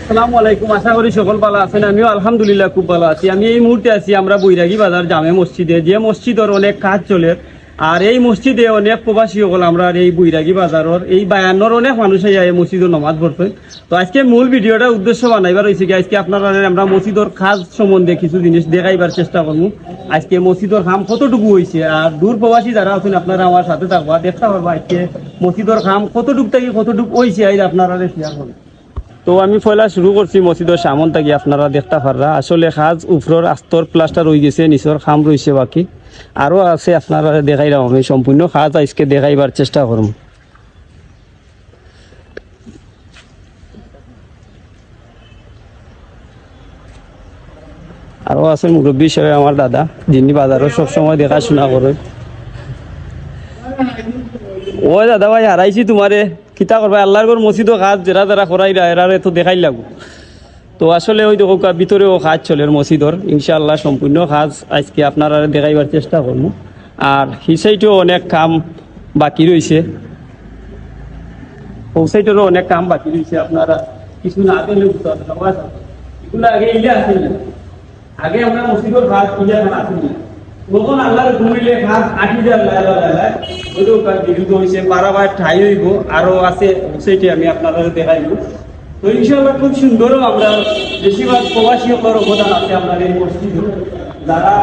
আসসালামু আলাইকুম, আশা করি সকল ভালো আছেন। আমিও আলহামদুলিল্লাহ খুব ভালো আছি। আমি এই মুহূর্তে আছি আমরা বৈরাগী বাজার জামে মসজিদে, যে মসজিদের অনেক কাজ চলে। আর এই মসজিদে অনেক প্রবাসী সকল আমরা এই বৈরাগী বাজারের এই বায়ান্নর অনেক মানুষ এই মসজিদের নমাজ পড়তেন। তো আজকে মূল ভিডিওটা উদ্দেশ্য বানাইবার হয়েছে কি, আজকে আপনারা আমরা মসজিদের কাজ সম্বন্ধে কিছু জিনিস দেখাইবার চেষ্টা করবো। আজকে মসজিদের কাম কতটুকু হয়েছে, আর দূর প্রবাসী যারা আছেন আপনারা আমার সাথে থাকবা, দেখতে পারবো আজকে মসজিদের কাম কতটুকু থেকে কতটুকু হয়েছে এই আপনারা শেয়ার করবেন। তো আমি পয়লা শুরু করছি মসজিদের সামন থাকি, আপনারা দেখতে পাররা আসলে কাজ উপরের আস্তর প্লাস্টার হয়ে গেছে, নিচের খাম রয়েছে বাকি আরও আছে। আপনারা দেখাইলাম আমি সম্পূর্ণ কাজ আজকে দেখাইবার চেষ্টা করব। আরও আছে মুরব্বী হিসেবে আমার দাদা, যিনি বাজারও সবসময় দেখাশোনা করে। ও দাদা ভাই হারাইছি তোমারে, কিতা করবা, আল্লাহর ঘর মসজিদও কাজ যারা যারা করাই এরা তো দেখাই লাগু। তো আসলে ওই দেখো ভিতরেও কাজ চলে মসজিদর, ইনশাআল্লাহ সম্পূর্ণ কাজ আজকে আপনারা দেখাইবার চেষ্টা করব। আর সেই সাইডেও অনেক কাম বাকি রয়েছে, ও সাইডেরও অনেক কাম বাকি রয়েছে। আপনারা কিছু না আগে এগুলো আগে ইলে আসেন, আগে আমরা মসজিদর কাজ ইলে আসেন তখন আল্লাহর ঘুমিলে কাজ আটি যায় লাগায় ওইটাও কাজ বিরুদ্ধ হয়েছে, বারাবার ঠাই হইব আরো আছে সেইটি আমি আপনারা দেখাইব। তো ইনশাআল্লাহ খুব সুন্দরও আমরা বেশিরভাগ প্রবাসী অবদান আছে আপনার এই মসজিদে, যারা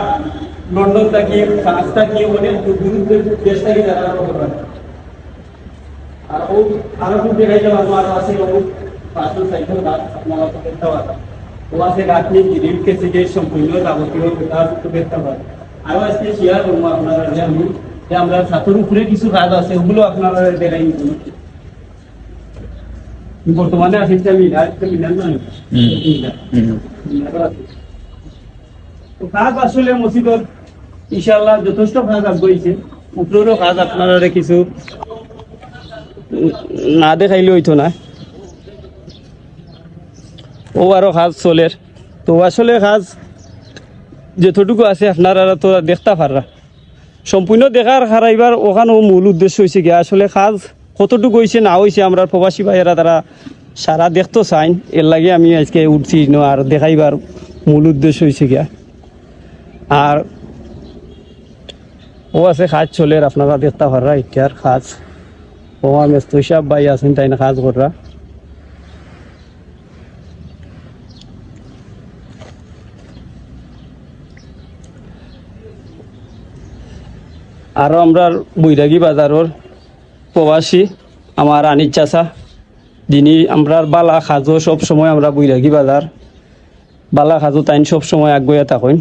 লন্ডন থাকি ফ্রান্স থাকি অনেক দূর দেশ থাকি যারা আর ও আরো খুব দেখাইতে পারবো। আরো আছে পাঁচশো সাইকেল গাছ আপনারা দেখতে পারেন, ও আছে গাছ নিয়ে গ্রিল কেসে সম্পূর্ণ যাবতীয় কাজ দেখতে পারেন। আরো আজকে শেয়ার করবো আপনারা আমি যে আমরা ছাত্রের উপরে কিছু কাজ আছে ওগুলো আপনারা দেখাই বর্তমানে আছে কাজ আসলে মসজিদের ইনশাআল্লাহ যথেষ্ট কাজ আগাইছে। উপরেরও কাজ আপনারা কিছু না দেখাইলে হইতো না, ও আরো কাজ চলে। তো আসলে কাজ যতটুকু আছে আপনারা তো দেখতে পাররা, সম্পূর্ণ দেখার হারাইবার ওখানেও মূল উদ্দেশ্য হয়েছে গিয়া আসলে কাজ কতটুকু হয়েছে না হয়েছে আমরা প্রবাসী ভাইয়েরা তারা সারা দেখতে চাইন, এর লাগে আমি আজকে উঠছি আর দেখাইবার মূল উদ্দেশ্য হয়েছে গিয়া। আর ও আছে কাজ চলে, আপনারা দেখতে পাররা এটার কাজ, ও আমি সব ভাই আছেন তাই না কাজ কররা। আরও আমরা বৈরাগী বাজারের প্রবাসী আমার আনিস চাচা, যিনি আমরা বালা খাজো সব সময় আমরা বৈরাগী বাজার বালা খাজো তাইন সব সময় আগুয়া থাকেন।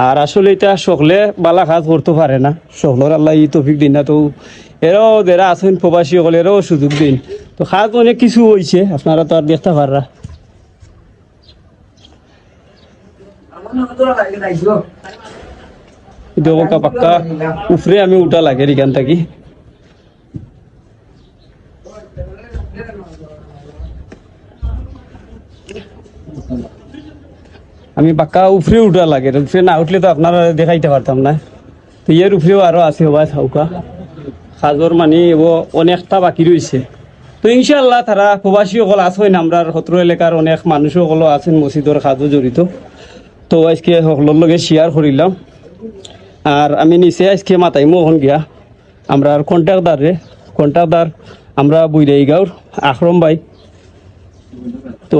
আর আসলে এটা সকলে বালা কাজ করতে পারে না, সকলের আল্লাহ ই তৌফিক দিন না। তো এরাও যারা আছেন প্রবাসী সকল এরাও সুযোগ দিন। তো কাজ অনেক কিছু হয়েছে, আপনারা তো আর দেখতে পাররা। পাক্কা উপরে আমি উঠা লাগে এখান থাকি। আমি পাক্কা উপরে উঠা লাগে, উপরে না উঠলে তো আপনারা দেখাইতে পারতাম না। তো এর উপরেও আরো আছে হবা থাকা কাজর মানে অনেকটা বাকি রয়েছে। তো ইনশাআল্লাহ তারা প্রবাসী সকল আছেন, আমরা সত্র এলাকার অনেক মানুষ সকল আছেন মসজিদের কাজও জড়িত। তো আজকে সকলের লগে শেয়ার করিলাম। আর আমি নিচে আজকে মাতাইমো ওখান গিয়া আমরা কন্ট্রাক্টার আমরা বৈরাইগাঁওর আকরম ভাই। তো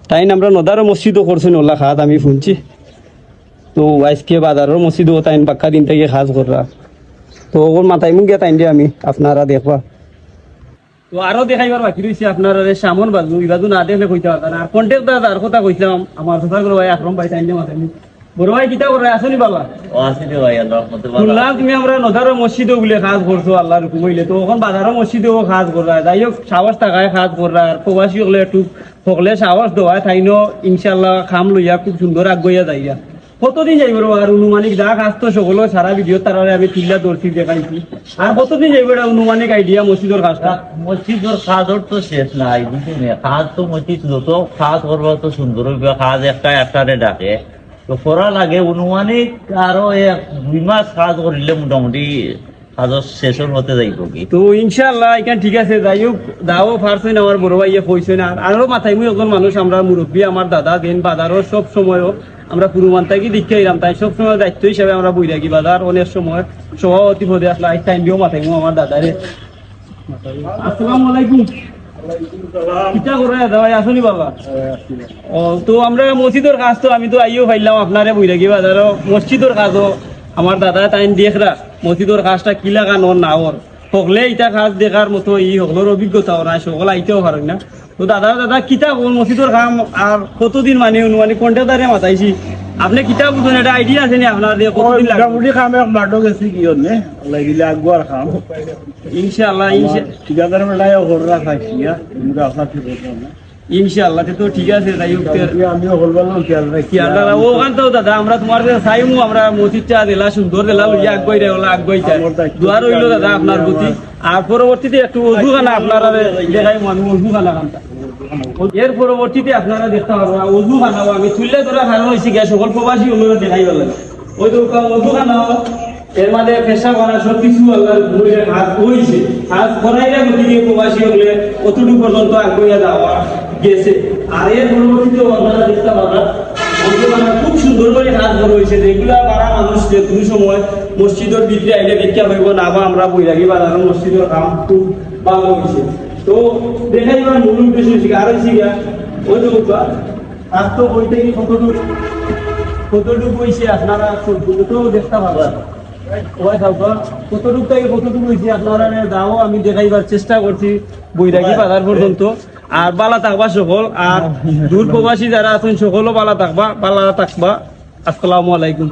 তাই আমরা নদারও মসজিদও করছেন ওলা খাত আমি শুনছি। তো আজকে বাজারের মসজিদও তাই বাক্কা দিন থেকে কাজ করা। তো ওর মাতাইমো গিয়া তাই দিয়ে আমি আপনারা দেখবা। তো আরো দেখাইবার বাকি রয়েছে আপনারা সামন বাজু ইবাজু না দেখলে কইতে পারতাম। আর কন্ট্রাক্টার কথা কইছিলাম আমার কথা ভাই আকরম ভাই তাই দিয়ে মাতাইনি। বড় ভাই কিতা করে আসনি বাবা? শুনলাম তুমি আমরা নদারও মসজিদে বলে কাজ করছো আল্লাহর হুকুম হইলে, তো এখন বাজারও মসজিদেও কাজ করা। যাই হোক সাহস থাকায় কাজ করা, আর প্রবাসী হলে একটু সকলে সাহস দেওয়া তাইনও ইনশাল্লাহ খাম লইয়া খুব সুন্দর আগুয়া যাইয়া। কতদিন যাইব আর অনুমানিক যা কাজ তো সকলে সারা ভিডিও তারা আমি তুললা দর্শি দেখাইছি। আর কতদিন যাইব অনুমানিক আইডিয়া মসজিদের কাজটা? মসজিদের কাজের তো শেষ নাই, বুঝলি কাজ তো মসজিদ যত কাজ করবো তো সুন্দর কাজ একটারে ডাকে তো করা লাগে। অনুমানিক আরো 2 মাস কাজ করিলে মোটামুটি কাজর শেষের মতে যাইব কি তো ইনশাআল্লাহ এখানে ঠিক আছে, যাই হোক দাও পারছেন আমার বড় ভাইয়ে কইছেন। আর আরো মাথায় মুই একজন মানুষ, আমরা মুরব্বী, আমার দাদা দেন বাজারও সব সময়ও আমরা পুরুমান থাকি দীক্ষা এলাম, তাই সব সময় দায়িত্ব হিসাবে আমরা বৈরাগী বাজার অনেক সময় সভাপতি পদে আসলে আজ টাইম দিও মাথায় মু আমার দাদারে। আসসালামু আলাইকুম। কিটা করে দাওয়াই আসনি বাবা? ও তো আমরা মসজিদের কাজ তো আমি তো আইও পাইলাম আপনারে বৈরাগী বাজারও মসজিদের কাজও আমার দাদা তাই দেখরা মসজিদের কাজটা কি লাগানোর না ওর সকলে ইটা কাজ দেখার মতো ই সকলের অভিজ্ঞতাও নাই, সকলে আইতেও পারেন না। তো দাদা কিতা কোন মসজিদের কাম আর কতদিন মানে অনুমানিক কন্ট্রাক্টারে মাতাইছি, আপনি কিতা বুঝুন, এটা আইডিয়া আছে নি আপনার দিয়ে কতদিন লাগবে? মোটামুটি কামে মাঠো গেছি কি হনে লাগিলে আগবার খাম ইনশাআল্লাহ ঠিকাদার মেলায় ঘররা খাইছি আমরা আপনার ঠিক হতো না ইনশাআল্লাহ তো ঠিক আছে। যাই হোক আমিও বললাম খেয়াল রাখি কি আল্লাহ ওখান তো দাদা আমরা তোমার চাইমু, আমরা মসজিদটা দিলা সুন্দর দিলা লইয়া আগুয়াই রে ওলা আগুয়াই চাই দোয়া রইল দাদা আপনার প্রতি। আর পরবর্তীতে একটু অজু খানা আপনারা দেখাই আমি অজু খানা খানটা, এর পরবর্তীতে আপনারা দেখতে পারবেন অজু খানাও আমি তুললে ধরা খানো হয়েছি গিয়া সকল প্রবাসী অনুরোধ দেখাই পারলাম ওই তো অজু খানাও এর মাঝে পেশা করা সব কিছু আল্লাহর গুণের হাত হয়েছে, হাত করাইলে গতিকে প্রবাসী হলে কতটুকু পর্যন্ত আগুয়া যাওয়া গেছে। আর এর পরবর্তীতে আপনারা দেখতে পারবেন খুব সুন্দর করে কাজ করা হয়েছে, যেগুলা পাড়া মানুষ যে তুমি সময় মসজিদের ভিতরে আইলে দেখা হইব না, বা আমরা বৈরাগী বাজার মসজিদের কাম খুব ভালো হয়েছে। তো দেখাই মূল উদ্দেশ্য হয়েছে আর হয়েছে গিয়া ওই তো আর তো ওই থেকে কতটুকু হয়েছে আপনারা তো দেখতে পারবেন কতটুকু থেকে কতটুকু হয়েছে আপনারা দাও আমি দেখাইবার চেষ্টা করছি বৈরাগী বাজার পর্যন্ত। আর বালা থাকবা সকল, আর দূর প্রবাসী যারা আছেন সকলও বালা থাকবা। আসসালামু আলাইকুম।